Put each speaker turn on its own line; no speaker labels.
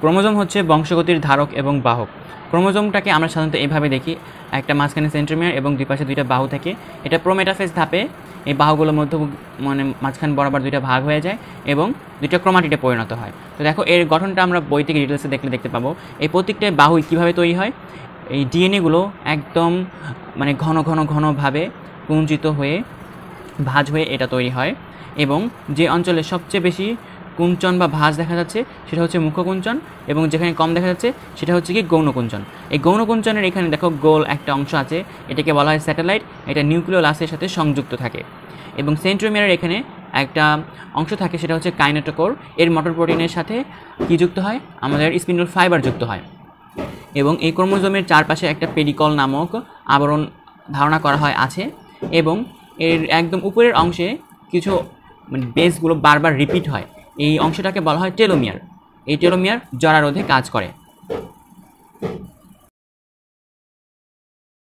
Chromosome হচ্ছে বংশগতির ধারক এবং বাহক। ক্রোমোজোমটাকে আমরা সাধারণত এভাবে দেখি, একটা মাঝখানে সেন্ট্রোমিয়ার এবং দুই পাশে দুইটা বাহু থাকে। এটা প্রোমেটাফেজ ধাপে এই বাহুগুলোর মধ্যে মানে মাঝখান বরাবর দুইটা ভাগ হয়ে যায় এবং দুইটা ক্রোমাটিডে পরিণত হয়। তো দেখো এর গঠনটা আমরা বই থেকে ডিটেলসে দেখতে পাবো। এই প্রত্যেকটা বাহু কীভাবে তৈরি হয়, এই ডিএনএগুলো একদম মানে ঘনভাবে কুঞ্চিত হয়ে ভাঁজ হয়ে এটা তৈরি হয়। এবং যে অঞ্চলে সবচেয়ে বেশি কুঞ্চন বা ভাঁজ দেখা যাচ্ছে সেটা হচ্ছে মুখ্যকুঞ্চন, এবং যেখানে কম দেখা যাচ্ছে সেটা হচ্ছে কি গৌণকুঞ্চন। এই গৌণকুঞ্চনের এখানে দেখো গোল একটা অংশ আছে, এটাকে বলা হয় স্যাটেলাইট। এটা নিউক্লিওলাসের সাথে সংযুক্ত থাকে। এবং সেন্ট্রোমিয়ারের এখানে একটা অংশ থাকে, সেটা হচ্ছে কাইনেটোকোর। এর মোটর প্রোটিনের সাথে কি যুক্ত হয়, আমাদের স্পিন্ডল ফাইবার যুক্ত হয়। এবং এই ক্রোমোজোমের চারপাশে একটা পেডিকল নামক আবরণ ধারণা করা হয় আছে। এবং এর একদম উপরের অংশে কিছু মানে বেসগুলো বারবার রিপিট হয়, এই অংশটাকে বলা হয় টেলোমিয়ার। এই টেলোমিয়ার জরারোধে কাজ করে।